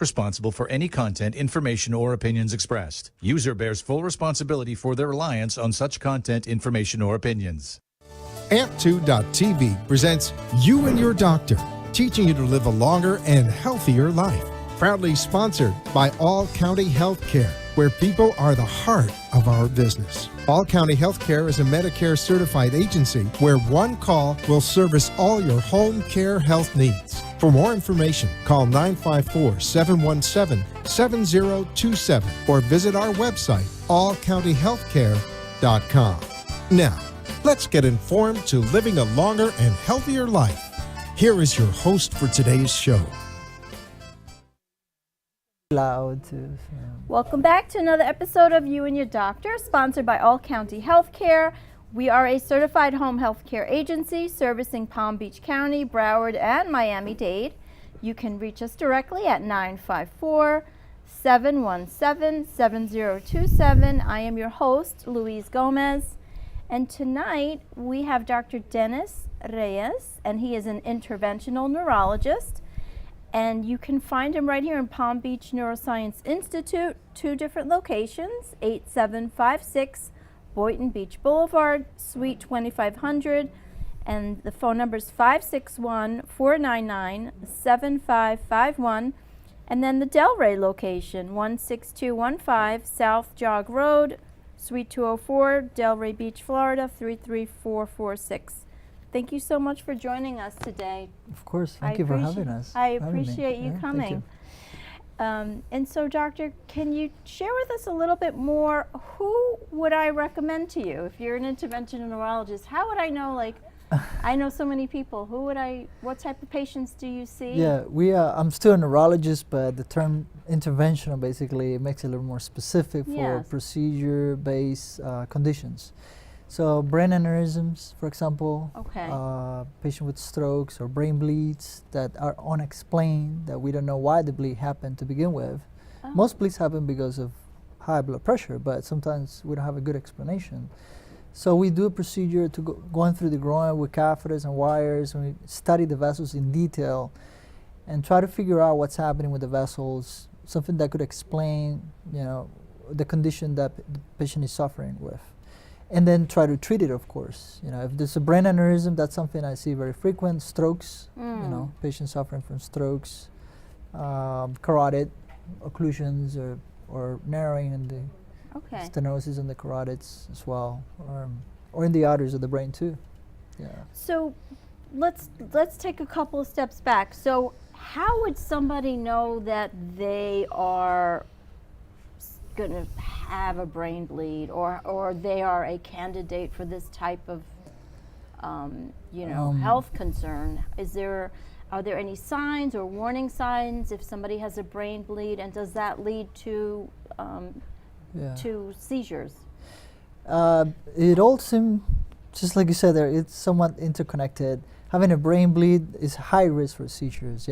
responsible for any content, information, or opinions expressed. User bears full responsibility for their reliance on such content, information, or opinions. Ant2.tv presents You and Your Doctor, teaching you to live a longer and healthier life. Proudly sponsored by All County Healthcare, where people are the heart of our business. All County Healthcare is a Medicare certified agency where one call will service all your home care health needs. For more information, call 954-717-7027 or visit our website, allcountyhealthcare.com. Now, let's get informed to living a longer and healthier life. Here is your host for today's show. Loud too. So. Welcome back to another episode of You and Your Doctor, sponsored by All County Healthcare. We are a certified home health care agency servicing Palm Beach County, Broward, and Miami-Dade. You can reach us directly at 954-717-7027. I am your host, Louise Gomez, and tonight we have Dr. Dennys Reyes, and he is an interventional neurologist. And you can find him right here in Palm Beach Neuroscience Institute, 2 different locations, 8756 Boynton Beach Boulevard, Suite 2500, and the phone number is 561-499-7551. And then the Delray location, 16215 South Jog Road, Suite 204, Delray Beach, Florida, 33446. Thank you so much for joining us today. Of course, thank you for having us. I appreciate you coming. And so, Doctor, can you share with us a little bit more? Who would I recommend to you? If you're an interventional neurologist, how would I know, like, I know so many people. What type of patients do you see? Yeah, I'm still a neurologist, but the term interventional basically makes it a little more specific for procedure-based conditions. So brain aneurysms, for example, patient with strokes or brain bleeds that are unexplained, that we don't know why the bleed happened to begin with. Most bleeds happen because of high blood pressure, but sometimes we don't have a good explanation. So we do a procedure to going through the groin with catheters and wires, and we study the vessels in detail and try to figure out what's happening with the vessels, something that could explain, the condition that the patient is suffering with. And then try to treat it, of course. If there's a brain aneurysm, that's something I see very frequent. Strokes, patients suffering from strokes, carotid occlusions or narrowing in the stenosis in the carotids as well, or in the arteries of the brain too. Yeah. So let's take a couple of steps back. So how would somebody know that they are going to have a brain bleed, or they are a candidate for this type of health concern? Are there any signs or warning signs if somebody has a brain bleed, and does that lead to seizures? It all seems, just like you said there, it's somewhat interconnected. Having a brain bleed is high risk for seizures,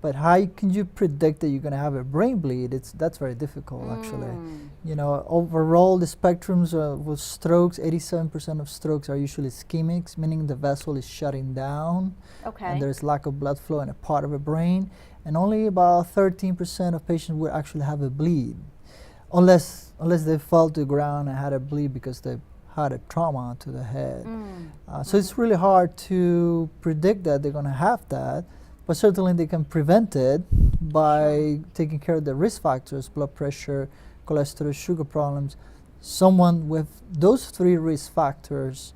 but how can you predict that you're going to have a brain bleed? That's very difficult, actually. Overall, the spectrums with strokes, 87% of strokes are usually ischemic, meaning the vessel is shutting down, and there's lack of blood flow in a part of the brain, and only about 13% of patients will actually have a bleed, unless they fell to the ground and had a bleed because they had a trauma to the head. So it's really hard to predict that they're going to have that. But certainly they can prevent it by taking care of the risk factors: blood pressure, cholesterol, sugar problems. Someone with those 3 risk factors,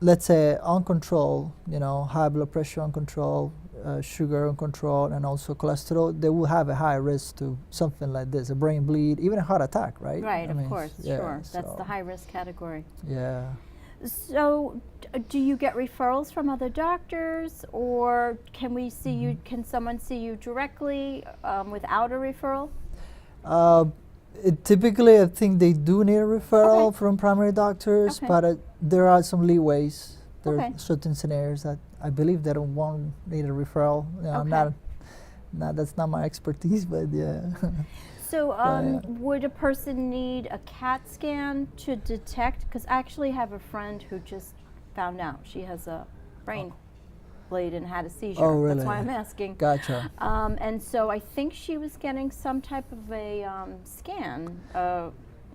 let's say uncontrolled, high blood pressure uncontrolled, sugar uncontrolled, and also cholesterol, they will have a high risk to something like this, a brain bleed, even a heart attack, right? Right, of course, sure. That's the high risk category. Yeah. So, do you get referrals from other doctors, or can we see you? Can someone see you directly without a referral? Typically, I think they do need a referral from primary doctors, but there are some leeways. There are certain scenarios that I believe they don't need a referral. That's not my expertise, but yeah. So would a person need a CAT scan to detect? Because I actually have a friend who just found out she has a brain blade and had a seizure. Oh, really? That's why I'm asking. Gotcha. And so I think she was getting some type of a scan.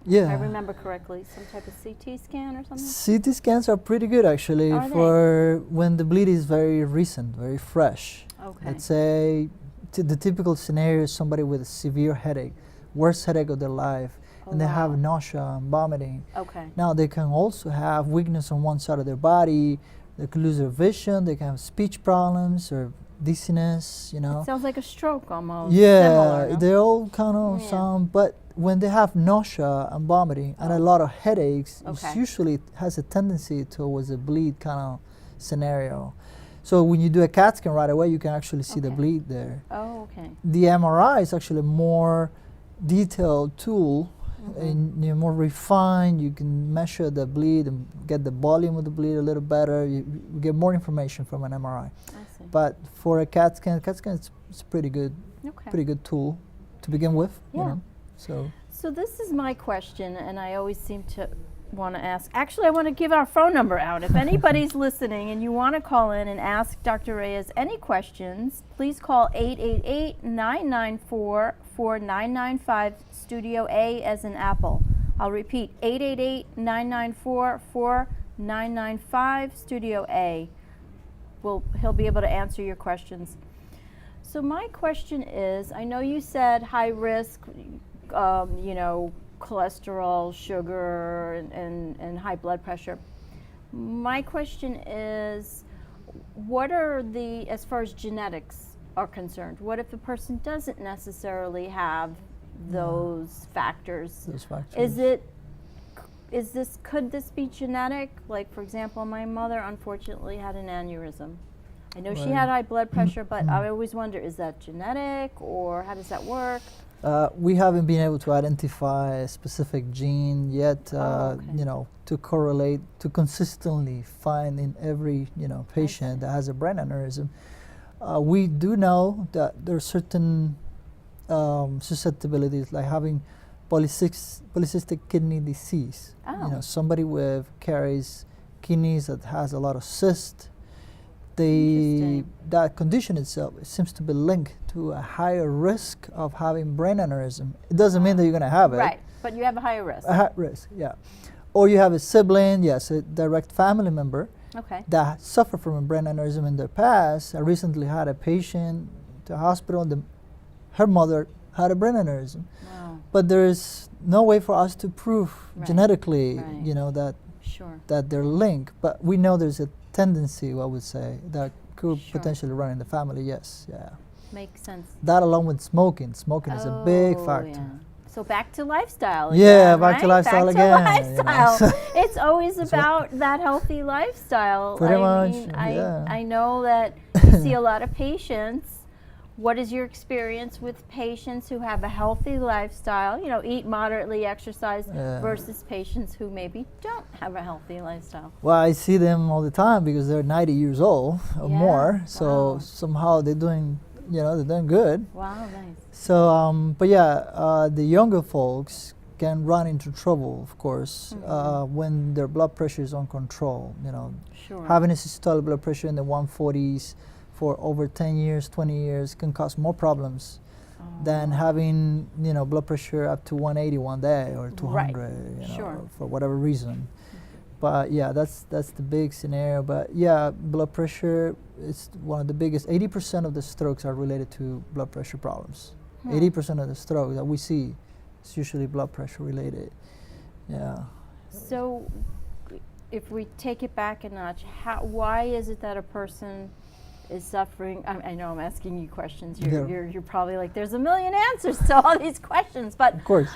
Yeah. I remember correctly, some type of CT scan or something? CT scans are pretty good actually Are for when the bleed is very recent, very fresh. Okay. Let's say the typical scenario is somebody with a severe headache, worst headache of their life, Oh, and they have wow. nausea and vomiting. Okay. Now they can also have weakness on one side of their body, they could lose their vision, they can have speech problems or dizziness, you know. It sounds like a stroke almost. Yeah, Similar, no? they all kind of Yeah. sound, but when they have nausea and vomiting and a lot of headaches, Okay. it usually has a tendency towards a bleed kind of scenario. So when you do a CAT scan right away, you can actually see the Okay. bleed there. Oh, okay. The MRI is actually a more detailed tool Mm-hmm. and you're more refined. You can measure the bleed and get the volume of the bleed a little better. You get more information from an MRI. I see. But for a CAT scan it's pretty good. Okay. Pretty good tool to begin with. Yeah. You know? So this is my question, and I always seem to want to ask. Actually, I want to give our phone number out. If anybody's listening and you want to call in and ask Dr. Reyes any questions, please call 888-994-4995, Studio A as in Apple. I'll repeat, 888-994-4995, Studio A. He'll be able to answer your questions. So my question is, I know you said high risk, cholesterol, sugar, and high blood pressure. My question is, what are as far as genetics are concerned, what if a person doesn't necessarily have those factors? Those factors. Could this be genetic? Like, for example, my mother unfortunately had an aneurysm. I know she had high blood pressure, but I always wonder, is that genetic or how does that work? We haven't been able to identify a specific gene yet, okay. To correlate, to consistently find in every, patient that has a brain aneurysm. We do know that there are certain susceptibilities, like having polycystic kidney disease. Oh. Somebody carries kidneys that has a lot of cysts. Interesting. That condition itself seems to be linked to a higher risk of having brain aneurysm. It doesn't mean that you're going to have it. Right, but you have a higher risk. A high risk, yeah. Or you have a sibling, yes, a direct family member Okay. that suffered from a brain aneurysm in their past. I recently had a patient to the hospital, and her mother had a brain aneurysm. Wow. But there is no way for us to prove Right, genetically, right. Sure. that they're linked. But we know there's a tendency, I would say, that could Sure. potentially run in the family, yes, yeah. Makes sense. That along with smoking. Smoking is a big Oh, factor. yeah. So back to lifestyle Yeah, again, back to right? lifestyle back again, To lifestyle. It's always That's about that healthy lifestyle. Pretty I much, mean, yeah. I know that you see a lot of patients. What is your experience with patients who have a healthy lifestyle, eat moderately, exercise, Yeah. versus patients who maybe don't have a healthy lifestyle? Well, I see them all the time because they're 90 years old or Yeah, more. So wow. somehow they're doing good. Wow, nice. So, but yeah, the younger folks can run into trouble, of course, when their blood pressure is uncontrolled. Sure. Having a systolic blood pressure in the 140s for over 10 years, 20 years can cause more problems than having, blood pressure up to 180 one day or 200, Sure. for whatever reason. But yeah, that's the big scenario. But yeah, blood pressure is one of the biggest. 80% of the strokes are related to blood pressure problems. 80% of the strokes that we see is usually blood pressure related. Yeah. So, if we take it back a notch, why is it that a person is suffering? I know I'm asking you questions. You're probably like, there's a million answers to all these questions, but Of course.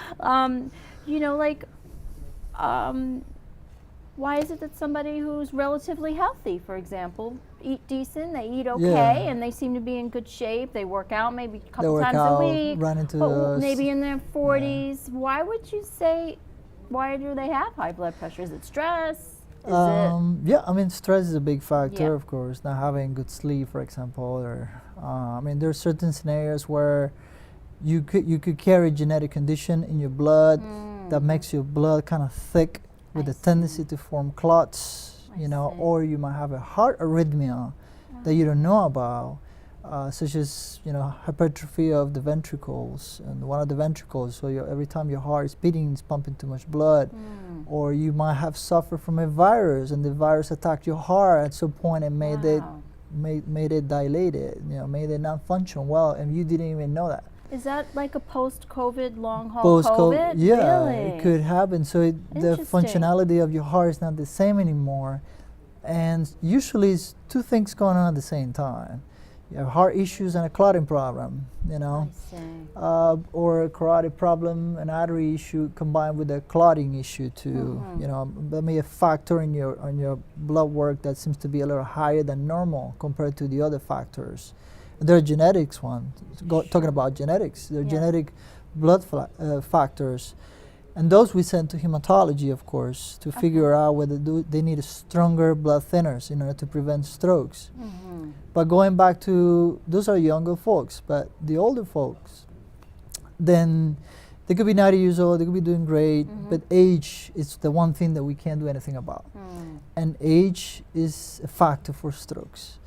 why is it that somebody who's relatively healthy, for example, eat decent, they eat okay, Yeah. and they seem to be in good shape, they work out maybe a They couple work times out, a week, run into but maybe in their 40s, why would you say, why do they have high blood pressure? Is it stress? Is Yeah, I mean, stress is a big factor, Yeah. of course. Not having good sleep, for example, or there are certain scenarios where you could carry genetic condition in your blood that makes your blood kind of thick with I a tendency to form clots, I see. or you might have a heart arrhythmia that you don't know about, such as hypertrophy of the ventricles and one of the ventricles. So every time your heart is beating, it's pumping too much blood. Or you might have suffered from a virus, and the virus attacked your heart at some point and made it dilated. Made it not function well, and you didn't even know that. Is that like a post-COVID long haul Post-COVID, COVID? yeah, Really? it could happen. So the functionality of your heart is not the same anymore, and usually it's two things going on at the same time. You have heart issues and a clotting problem, I see. or a carotid problem, an artery issue combined with a clotting issue too. That may be a factor in your blood work that seems to be a little higher than normal compared to the other factors. There are genetics talking about genetics. There are genetic blood factors, and those we send to hematology, of course, to figure out whether they need stronger blood thinners in order to prevent strokes. But going back to, those are younger folks, but the older folks, then they could be 90 years old, they could be doing great, but age is the one thing that we can't do anything about. And age is a factor for strokes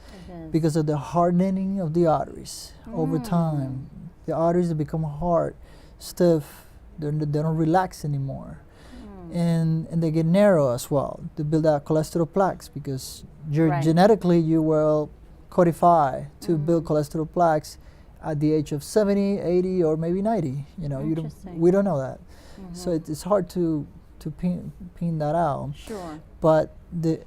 because of the hardening of the arteries over time. The arteries become hard, stiff, they don't relax anymore. And they get narrow as well. They build out cholesterol plaques because genetically you will codify to build cholesterol plaques at the age of 70, 80, or maybe 90. We don't know that. So it's hard to pin that out. Sure. But the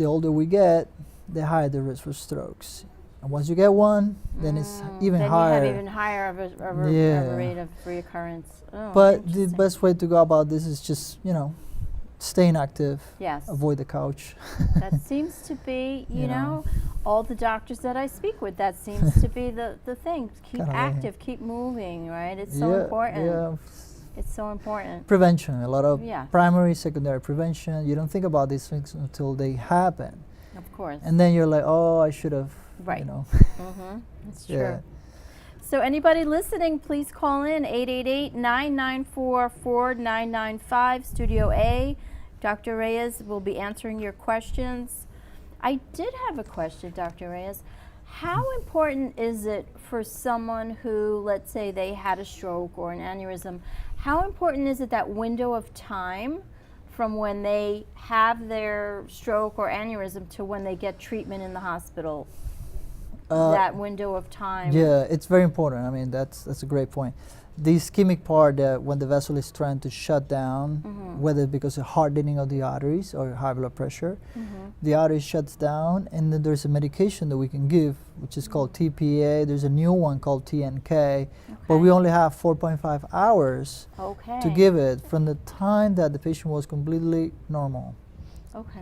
older we get, the higher the risk for strokes. And once you get one, then it's even higher. Then you have even higher of a rate of reoccurrence. Oh, but the best way to go about this is just, staying active. Yes. Avoid the couch. That seems to be, you know, all the doctors that I speak with, that seems to be the thing. Keep active, keep moving, right? It's so important. Yeah. It's so important. Prevention, a lot of primary, secondary prevention. You don't think about these things until they happen. Of course. And then you're like, oh, I should have, That's true. So anybody listening, please call in 888-994-4995, Studio A. Dr. Reyes will be answering your questions. I did have a question, Dr. Reyes. How important is it for someone who, let's say they had a stroke or an aneurysm, how important is it that window of time from when they have their stroke or aneurysm to when they get treatment in the hospital? That window of time. Yeah, it's very important. I mean, that's a great point. The ischemic part, when the vessel is trying to shut down, whether because of hardening of the arteries or high blood pressure, the artery shuts down, and then there's a medication that we can give, which is called TPA. There's a new one called TNK, but we only have 4.5 hours to give it from the time that the patient was completely normal.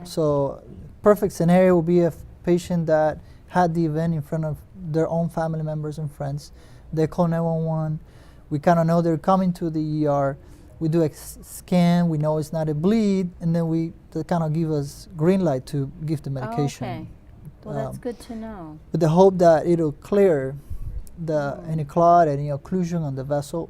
So perfect scenario would be a patient that had the event in front of their own family members and friends. They call 911. We kind of know they're coming to the ER. We do a scan. We know it's not a bleed, and then they kind of give us green light to give the medication. Well, that's good to know. With the hope that it'll clear any clot, any occlusion on the vessel.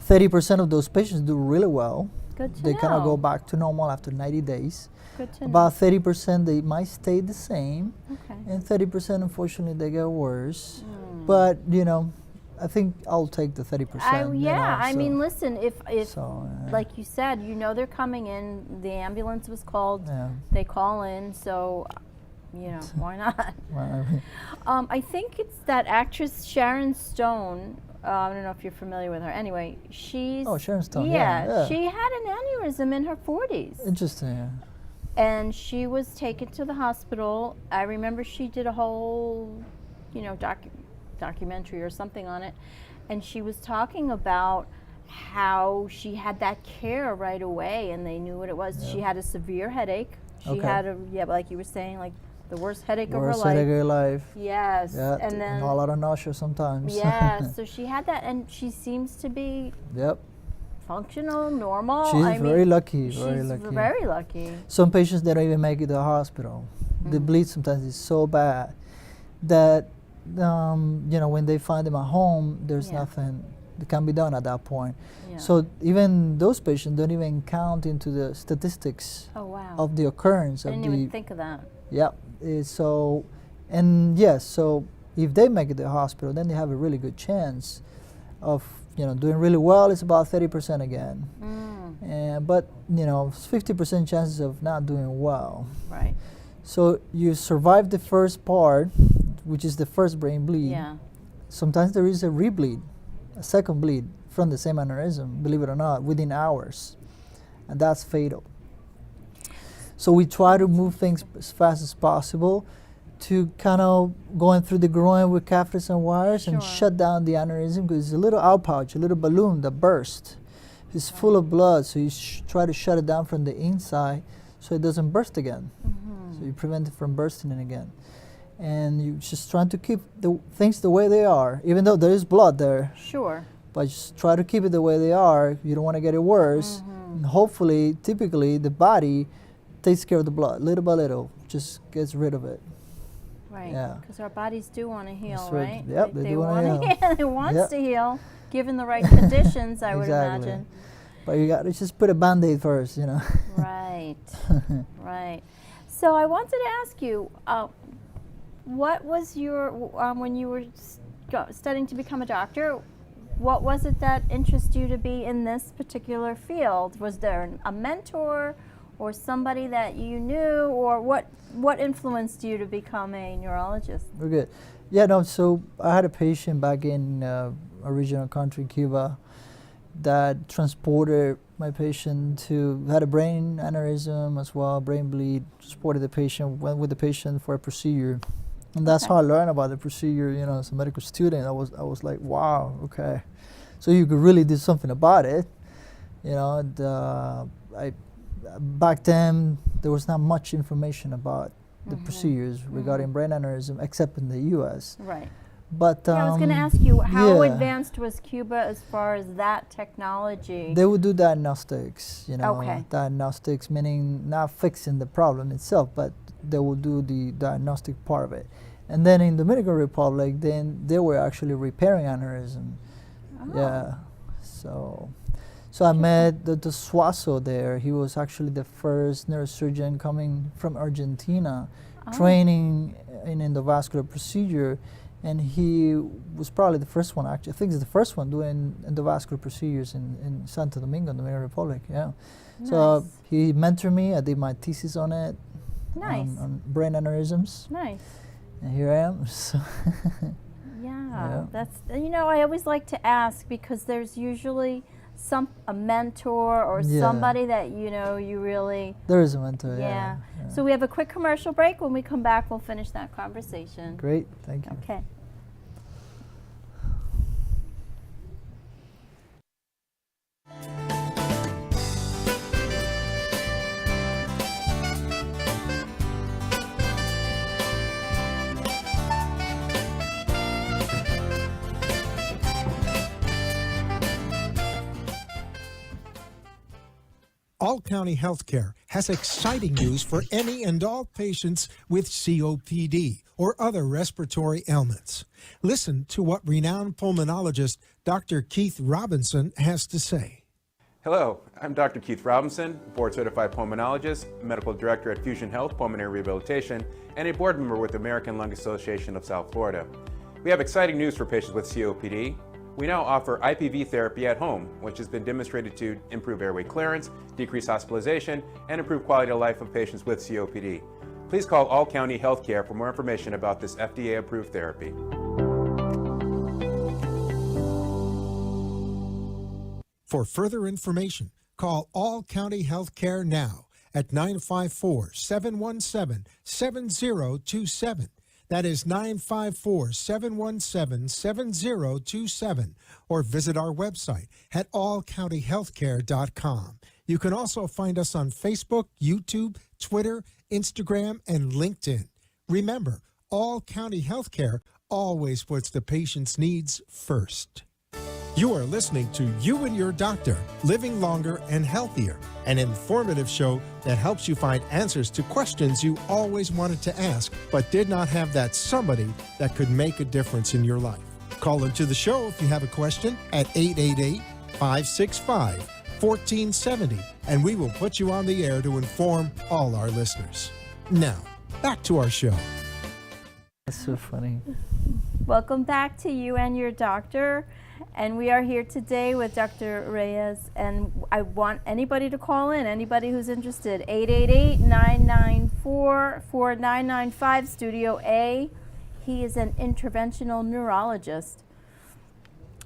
30% of those patients do really well. Good to know. They kind of go back to normal after 90 days. Good to know. About 30% they might stay the same, and 30% unfortunately they get worse. But I think I'll take the 30%. I mean, listen, if like you said, they're coming in, the ambulance was called, they call in, so why not? I think it's that actress Sharon Stone. I don't know if you're familiar with her. Anyway, Sharon Stone. Yeah, she had an aneurysm in her 40s. Interesting. Yeah. And she was taken to the hospital. I remember she did a whole, documentary or something on it, and she was talking about how she had that care right away, and they knew what it was. She had a severe headache. She had like you were saying, like the worst headache of her life. Worst headache of her life. Yes. Yeah, and then a lot of nausea sometimes. Yeah. So she had that, and she seems to be. Functional, normal. She's very lucky. Very lucky. Some patients they don't even make it to the hospital. The bleed sometimes is so bad that when they find them at home, there's nothing that can be done at that point. So even those patients don't even count into the statistics of the occurrence. I didn't even think of that. Yeah. So And yes, so if they make it to the hospital, then they have a really good chance of doing really well. It's about 30% again. But 50% chances of not doing well. Right. So you survive the first part, which is the first brain bleed. Yeah. Sometimes there is a rebleed, a second bleed from the same aneurysm, believe it or not, within hours. And that's fatal. So we try to move things as fast as possible to kind of going through the groin with catheters and wires and shut down the aneurysm, because it's a little outpouch, a little balloon that bursts. It's full of blood, so you try to shut it down from the inside so it doesn't burst again. So you prevent it from bursting it again. And you're just trying to keep the things the way they are, even though there is blood there. Sure. But just try to keep it the way they are. You don't want to get it worse. And hopefully, typically, the body takes care of the blood, little by little, just gets rid of it. Right. Yeah. Because our bodies do want to heal, That's right? Yep, they do want to heal. It wants to heal, given the right conditions, I would Exactly. imagine. But you got to just put a Band-Aid first, Right. Right. So I wanted to ask you, what was your, when you were studying to become a doctor, what was it that interested you to be in this particular field? Was there a mentor or somebody that you knew, or what influenced you to become a neurologist? We're good. Yeah, no, so I had a patient back in original country, Cuba, that transported my patient had a brain aneurysm as well, brain bleed, transported the patient, went with the patient for a procedure. And that's how I learned about the procedure, as a medical student. I was like, wow, okay. So you could really do something about it. Back then, there was not much information about the procedures regarding brain aneurysm, except in the U.S. Right. But I was going to ask you, how advanced was Cuba as far as that technology? They would do diagnostics, Okay. Diagnostics meaning not fixing the problem itself, but they will do the diagnostic part of it. And then in the Dominican Republic, then they were actually repairing aneurysm. Oh. Yeah. So I met Dr. Suazo there. He was actually the first neurosurgeon coming from Argentina, training in endovascular procedure. And he was probably the first one, actually. I think he's the first one doing endovascular procedures in Santo Domingo, in the Dominican Republic. Yeah. Nice. So he mentored me. I did my thesis on it. Nice. On brain aneurysms. Nice. And here I am. So yeah, that's, I always like to ask, because there's usually a mentor or somebody that you really. There is a mentor. Yeah. So we have a quick commercial break. When we come back, we'll finish that conversation. Great, thank you. Okay. All County Healthcare has exciting news for any and all patients with COPD or other respiratory ailments. Listen to what renowned pulmonologist Dr. Keith Robinson has to say. Hello, I'm Dr. Keith Robinson, board-certified pulmonologist, medical director at Fusion Health Pulmonary Rehabilitation, and a board member with the American Lung Association of South Florida. We have exciting news for patients with COPD. We now offer IPV therapy at home, which has been demonstrated to improve airway clearance, decrease hospitalization, and improve quality of life of patients with COPD. Please call All County Healthcare for more information about this FDA-approved therapy. For further information, call All County Healthcare now at 954-717-7027. That is 954-717-7027, or visit our website at allcountyhealthcare.com. You can also find us on Facebook, YouTube, Twitter, Instagram, and LinkedIn. Remember, All County Healthcare always puts the patient's needs first. You are listening to You and Your Doctor, Living Longer and Healthier, an informative show that helps you find answers to questions you always wanted to ask, but did not have that somebody that could make a difference in your life. Call into the show if you have a question at 888-565-1470, and we will put you on the air to inform all our listeners. Now, back to our show. That's so funny. Welcome back to You and Your Doctor. And we are here today with Dr. Reyes. And I want anybody to call in, anybody who's interested. 888-994-4995, Studio A. He is an interventional neurologist.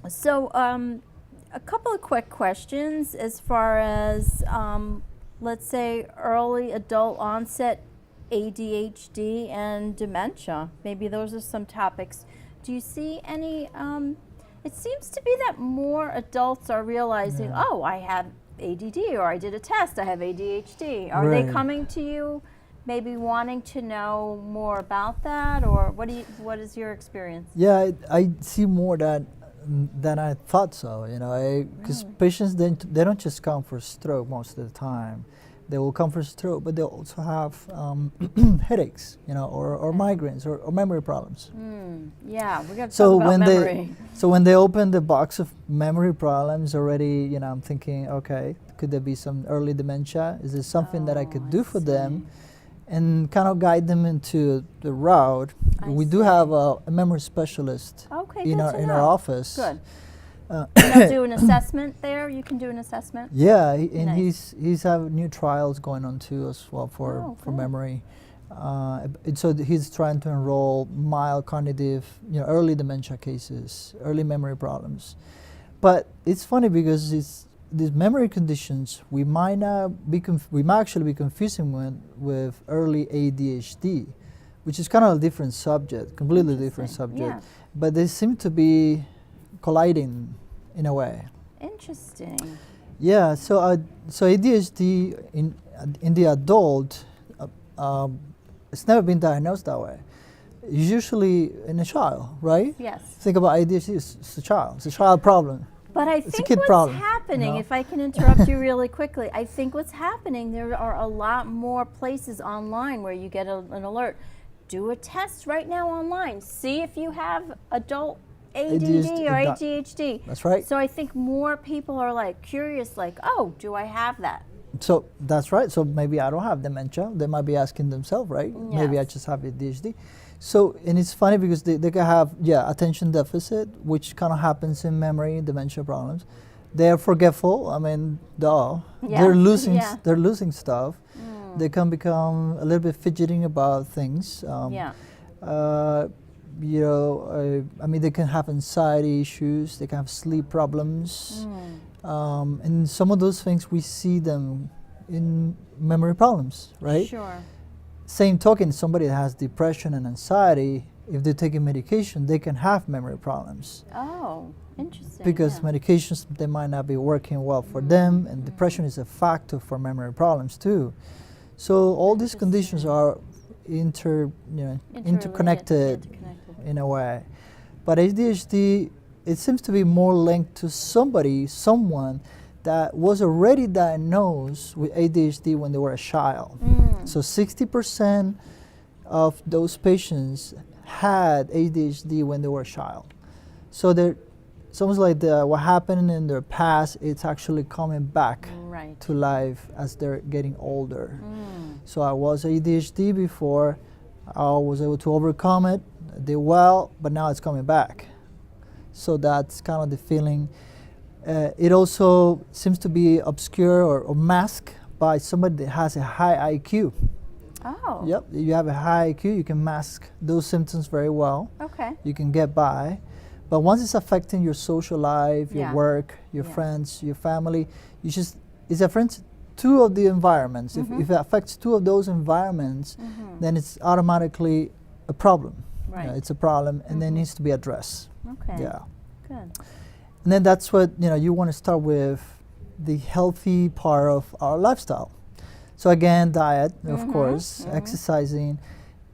So a couple of quick questions as far as, let's say, early adult onset ADHD and dementia. Maybe those are some topics. Do you see any, it seems to be that more adults are realizing, oh, I have ADD, or I did a test, I have ADHD. Are they coming to you maybe wanting to know more about that, or what is your experience? Yeah, I see more than I thought so, because patients, they don't just come for stroke most of the time. They will come for stroke, but they'll also have headaches, or migraines or memory problems. Yeah, we're going to talk about memory. So when they open the box of memory problems already, I'm thinking, okay, could there be some early dementia? Is there something that I could do for them and kind of guide them into the route? We do have a memory specialist in our office. Good. They'll do an assessment there. You can do an assessment. Yeah, and he's have new trials going on too as well for memory. And so he's trying to enroll mild cognitive, early dementia cases, early memory problems. But it's funny because these memory conditions we might actually be confusing with early ADHD, which is kind of a different subject, completely different subject. Yeah. But they seem to be colliding in a way. Interesting. Yeah, so ADHD in the adult, it's never been diagnosed that way. It's usually in a child, right? Yes. Think about ADHD, it's a child. It's a child problem. But I It's a think kid what's problem, happening, if I can interrupt you really quickly, I think what's happening, there are a lot more places online where you get an alert. Do a test right now online. See if you have adult ADD or ADHD. That's right. So I think more people are curious, oh, do I have that? So that's right. So maybe I don't have dementia. They might be asking themselves, right? Yes. Maybe I just have ADHD. So, and it's funny because they can have, attention deficit, which kind of happens in memory, dementia problems. They're forgetful. I mean, they're losing stuff. They can become a little bit fidgeting about things. I mean, they can have anxiety issues. They can have sleep problems. And some of those things, we see them in memory problems, right? Sure. Same token, somebody that has depression and anxiety, if they're taking medication, they can have memory problems. Oh, interesting. Because medications, they might not be working well for them, and depression is a factor for memory problems too. So all these conditions are interconnected in a way. But ADHD, it seems to be more linked to someone that was already diagnosed with ADHD when they were a child. So 60% of those patients had ADHD when they were a child. So it's almost like what happened in their past, it's actually coming back to life as they're getting older. So I was ADHD before, I was able to overcome it, did well, but now it's coming back. So that's kind of the feeling. It also seems to be obscured or masked by somebody that has a high IQ. Oh. Yep, if you have a high IQ, you can mask those symptoms very well. Okay. You can get by. But once it's affecting your social life, your work, your friends, your family, it affects two of the environments. If it affects two of those environments, then it's automatically a problem. Right. It's a problem, and then it needs to be addressed. Okay. Yeah. Good. And then that's what, you want to start with the healthy part of our lifestyle. So again, diet, of course, exercising,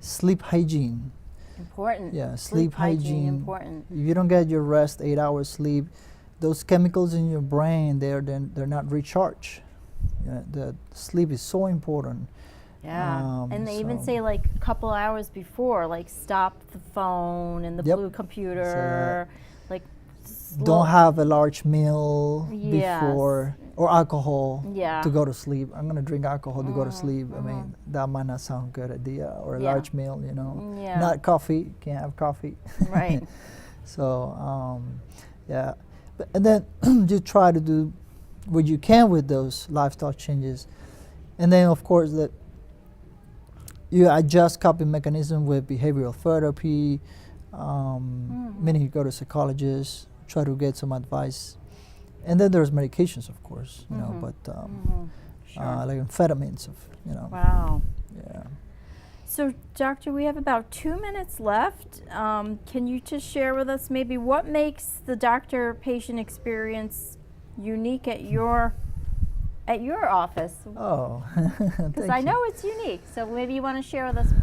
sleep hygiene. Important. Yeah, sleep hygiene. Important. If you don't get your rest, 8 hours sleep, those chemicals in your brain, they're not recharged. The sleep is so important. Yeah, and they even say a couple hours before, stop the phone and the blue computer, don't have a large meal before. or alcohol Yeah. to go to sleep. I'm going to drink alcohol to go to sleep. I mean, that might not sound a good idea. Or a Yeah. large meal, you know. Yeah. Not coffee. Can't have coffee. Right. So, yeah. And then you try to do what you can with those lifestyle changes. And then, of course, that you adjust coping mechanism with behavioral therapy, meaning you go to psychologists, try to get some advice. And then there's medications, of course, you know, but Sure. like amphetamines, you know. Wow. Yeah. So, Doctor, we have about 2 minutes left. Can you just share with us maybe what makes the doctor-patient experience unique at your office? Oh, Because I know it's unique. So maybe you want to share with us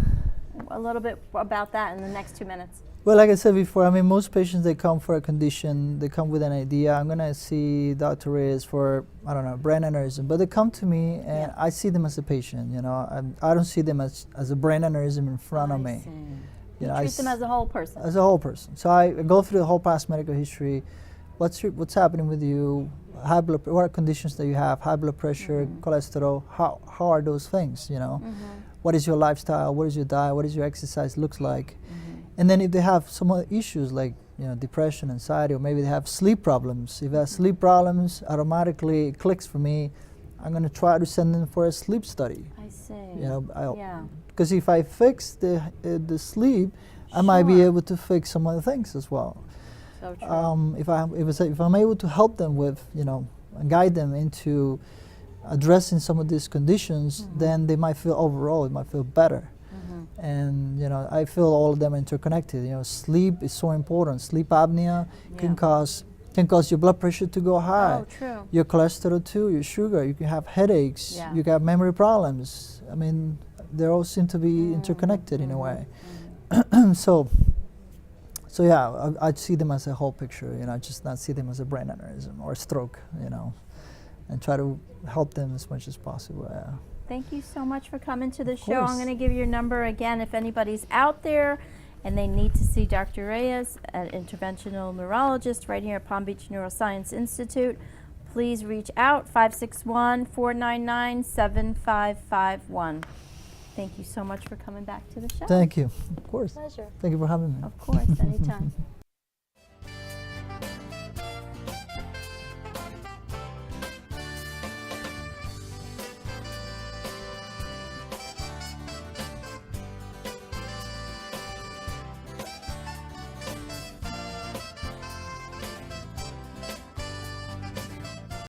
a little bit about that in the next 2 minutes. Well, like I said before, I mean, most patients, they come for a condition, they come with an idea. I'm going to see Dr. Reyes for, I don't know, brain aneurysm. But they come to me, and I see them as a patient, you know. I don't see them as a brain aneurysm in front of me. See. You know, treat them as a whole person. As a whole person. So I go through the whole past medical history. What's happening with you? What are conditions that you have? High blood pressure, cholesterol. How are those things, you know? What is your lifestyle? What is your diet? What is your exercise looks like? And then if they have some other issues like, you know, depression, anxiety, or maybe they have sleep problems. If they have sleep problems, automatically it clicks for me. I'm going to try to send them for a sleep study. I see. You know, Yeah. because if I fix the sleep, I might be able to fix some other things as well. So true. If I'm able to help them with, you know, and guide them into addressing some of these conditions, then they might feel overall, it might feel better. And, you know, I feel all of them interconnected. You know, sleep is so important. Sleep apnea can cause your blood pressure to go high. Oh, true. Your cholesterol too, your sugar. You can have headaches. Yeah. You can have memory problems. I mean, they all seem to be interconnected in a way. So yeah, I'd see them as a whole picture. You know, just not see them as a brain aneurysm or a stroke. You know, and try to help them as much as possible. Yeah. Thank you so much for coming to the show. course. I'm going to give your number again if anybody's out there and they need to see Dr. Reyes, an interventional neurologist right here at Palm Beach Neuroscience Institute. Please reach out, 561-499-7551. Thank you so much for coming back to the show. Thank you. Of course. Pleasure. Thank you for having me. Of course, anytime.